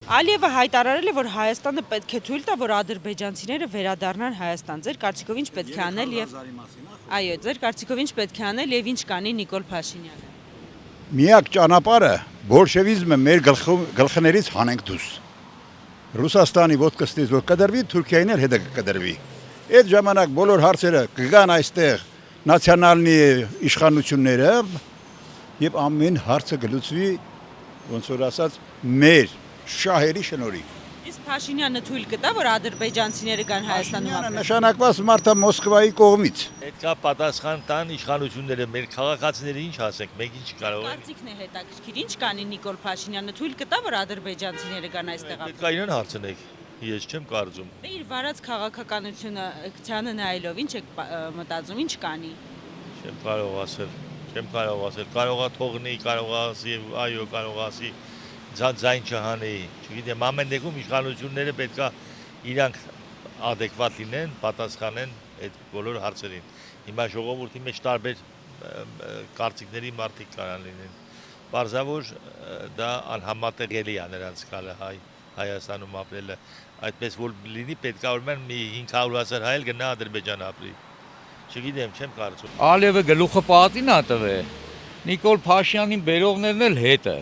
Ալիևը հայտարարել է, որ Հայաստանը պետք է թույլ տա, որ ադրբեջանցիները վերադառնան Հայաստան։ Ձեր կարծիքով ինչ պետք է անել եւ Այո, ձեր կարծիքով ինչ պետք է անել եւ ինչ կանի Նիկոլ Փաշինյանը։ Միակ ճանապարհը բոլշևիզմը մեր գլխներից հանենք դուրս։ Ռուսաստանի ոտքստից որ կդրվի, Թուրքիային էլ հետը կդրվի։ Այդ ժամանակ բոլոր հարցերը կգան այստեղ նացիոնալնի իշխանությունները եւ ամեն հարցը գլուծվի ոնց որ ասած մեր շահերի շնորհիվ։ Իսկ Փաշինյանը թույլ կտա, որ ադրբեջանցիները գան Հայաստանում ապրեն։ Նշանակված մարդը Մոսկվայի կողմից։ Պետքա պատասխան տան իշխանությունները, մեր քաղաքացիները ինչ ասենք, մենք ինչ կարող ենք։ Կարծիքն է հետաքրքիր, ինչ կանի Նիկոլ Փաշինյանը թույլ կտա, որ ադրբեջանցիները գան այստեղ ապրեն։ Պետքա իրեն հարցնեք, ես չեմ կարծում։ Դե իր վարած քաղաքականությունը քցյանը նայելով ինչ եք մտածում, ինչ կանի։ Չեմ կարող ասել, կարողա թողնի, կարողա ասի, այո, կարողա ասի, ձայն չհանի, չգիտեմ, ամեն դեպքում իշխանությունները պետքա իրանք adekvat լինեն, պատասխանեն այդ բոլոր հարցերին։ Հիմա ժողովրդի մեջ տարբեր կարծիքների մարդիկ կարան լինեն։ Պարզավոր դա անհամատեղելի է նրանց գալը Հայաստանում ապրելը, այդպես որ լինի պետքա ուրեմն մի 500,000 հայ էլ գնա Ադրբեջան ապրի։ Չգիտեմ, չեմ կարծում։ Ալիևը գլուխը պատին ա տվե։ Նիկոլ Փաշյանին բերողներն էլ հետը։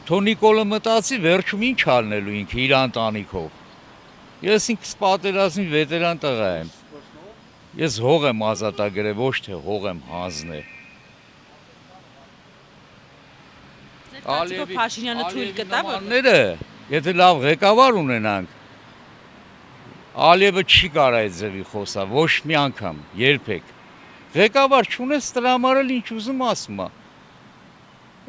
Թո Նիկոլը մտածի վերջում ինչ անելու ինքը իր ընտանիքով։ Ես ինքս պատերազմի վետերան տղա եմ։ Ես հող եմ ազատագրել, ոչ թե հող եմ հանձնել։ Ալիևի Փաշինյանը թույլ կտա, որ եթե լավ ղեկավար ունենանք, Ալիևը չի կարա այդ ձևի խոսա, ոչ մի անգամ, երբեք։ Ղեկավար չունես տրամարել ինչ ուզում ասում է։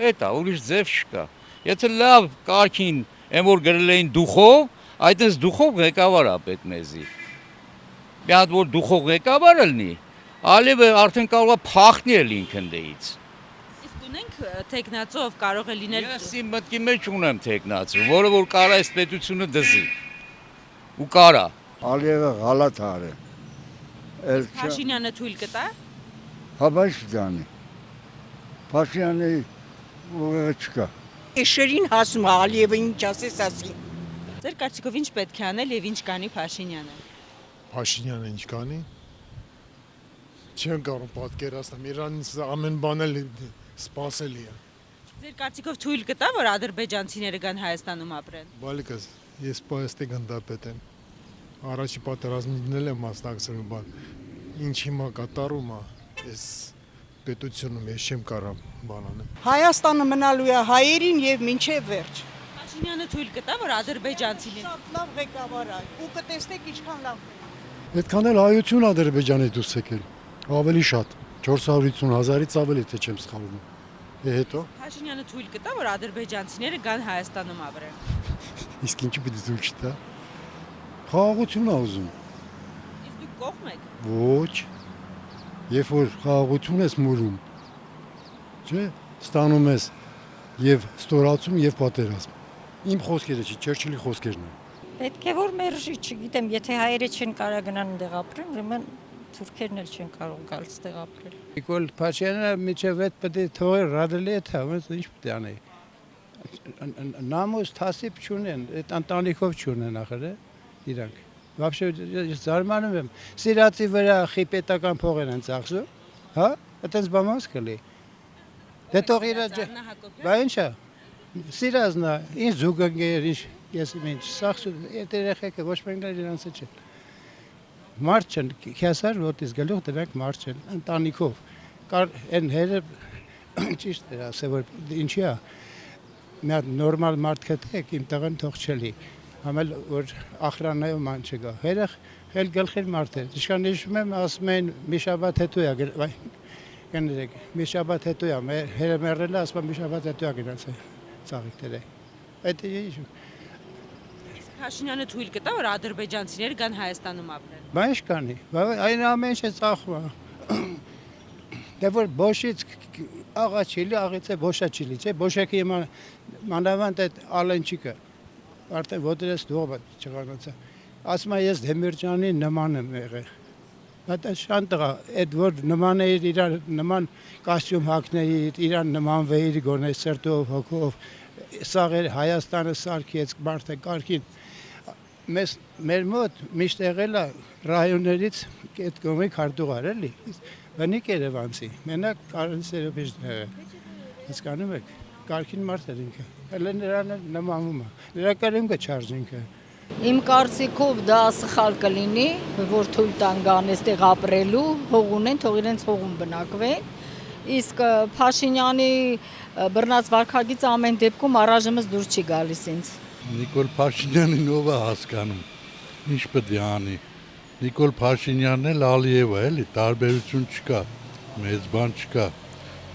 Էտա ուրիշ ձև չկա։ Եթե լավ կարգին են որ գրել էին դուխով, այդպես դուխով ղեկավար է պետք մեզի։ Մի հատ որ դուխով ղեկավար լինի, Ալիևը արդեն կարող է փախնի էլ ինքնդեից։ Իսկ ունենք տեխնացով կարող է լինել։ Ես իմ մտքի մեջ ունեմ տեխնացու, որը որ կարա այս պետությունը դզի։ Ու կարա։ Ալիևը գալատ արել։ Փաշինյանը թույլ կտա։ Հավաշ դանի։ Փաշյանը ուղղը չկա։ Էշերին հասում է Ալիևը ինչ ասես ասի։ Ձեր կարծիքով ինչ պետք է անել եւ ինչ կանի Փաշինյանը։ Փաշինյանը ինչ կանի։ Չեմ կարող պատկերացնել, իրանից ամեն բան էլ սպասելի է։ Ձեր կարծիքով թույլ կտա, որ ադրբեջանցիները գան Հայաստանում ապրեն։ Բալիկս, ես պայստի գնդապետ եմ։ Առաջի պատերազմին էլ եմ մասնակցել բան։ Ինչ հիմա կատարում է, այս պետությունում ես չեմ կարող բան անել։ Հայաստանը մնալու է հայերին եւ մինչեւ վերջ։ Փաշինյանը թույլ կտա, որ ադրբեջանցիները Շատ լավ ղեկավար է ու կտեսնեք ինչքան լավ։ Այդքան էլ հայություն Ադրբեջանի դուրս եկել։ Ավելի շատ 450,000-ից ավելի թե չեմ սխալվում։ Հետո Փաշինյանը թույլ կտա, որ ադրբեջանցիները գան Հայաստանում ապրեն։ իսկ ինչի պիտի թույլ չտա։ Խաղաղություն է ուզում։ Իսկ դուք կողմ եք։ Ոչ։ Երբ որ խաղաղություն ես մուրում, չէ՞, ստանում ես եւ ստորացում եւ պատերազմ։ Իմ խոսքերը չի, Չերչիլի խոսքերն են։ Պետք է որ մերժի, չգիտեմ, եթե հայերը չեն կարող գնան այնտեղ ապրեն, ուրեմն թուրքերն էլ չեն կարող գալ այստեղ ապրել։ Նիկոլ Փաշինյանը միջև այդ պետք է թողել ռադելի է թավս ինչ պետք է անի։ Նամոս թասիբ չունեն, այդ ընտանիքով չունեն ախր իրանք։ Вообще զարմանում եմ։ Սիրացի վրա խիպետական փողեր են ծախսում, հա? Այդպես բամաս կլի։ Դե թող իր բա ինչա։ Սիրազնա, ինչ զուգանգեր, ինչ ես ինչ սախսում, այդ երեխեքը ոչ մեկն իրանց չէ։ Մարդ չեն, քյասար ոտից գլուխ դրանք մարդ չեն, ընտանիքով։ Կար են հերը ճիշտ է ասել, որ ինչի է։ Մի հատ նորմալ մարդ կտեք, իմ տղան թող չլի։ Համել որ ախրանայով ման չգա։ Հերախ հել գլխին մարդ է։ Իշքան նշում եմ, ասում են մի շաբաթ հետո է գներեք, մի շաբաթ հետո է, հերը մեռել է, ասում եմ մի շաբաթ հետո է գնաց ծաղիկները։ Այդ է ինչ։ Փաշինյանը թույլ կտա, որ ադրբեջանցիները գան Հայաստանում ապրեն։ Բա ինչ կանի։ Այն ամեն ինչը ծախվում է։ Դե որ բոշից աղա չիլի, աղից է բոշա չիլի, չէ՞։ Բոշակի մանավանդ այդ ալենչիկը արդեն ոտերս դողը չղանացա։ Ասում է ես Դեմիրճյանի նման եմ եղել։ Դա շան տղա, այդ որ նման է իրար նման կոստյում հագնեի, իրան նման վեիր գոնե սրտով, հոգով, սաղեր Հայաստանը սարքեց մարդը կարգին մեր մոտ միշտ եղել է ռայոններից այդ կողմի քարտուղար էլի բնիկ Երևանցի մենակ Կարեն Սերոբեջն է հասկանում եք կարգին մարդ էր ինքը հələ նրան նմանում է նրակարում կչարժ ինքը Իմ կարծիքով դա սխալ կլինի, որ թույլ տան գան այստեղ ապրելու, հող ունեն, թող իրենց հողում բնակվեն։ Իսկ Փաշինյանի բռնած վարքագիծը ամեն դեպքում առայժմս դուր չի գալիս ինձ։ Նիկոլ Փաշինյանին ով է հասկանում։ Ինչ պետք է անի։ Նիկոլ Փաշինյանն էլ Ալիևը էլի, տարբերություն չկա։ Մեծ բան չկա։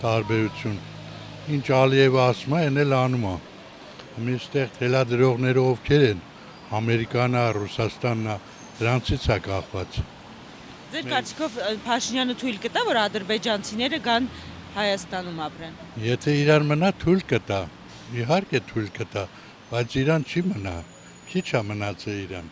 Տարբերություն։ Ինչ Ալիևը ասում է, այն էլ անում է։ Միշտեղ թելադրողները ովքեր են Ամերիկանա, Ռուսաստաննա, դրանցից է կախված։ Ձեր կարծիքով Փաշինյանը թույլ կտա, որ ադրբեջանցիները գան Հայաստանում ապրեն։ Եթե իրար մնա թույլ կտա, իհարկե թույլ կտա, բայց իրան չի մնա, քիչ է մնացել իրան։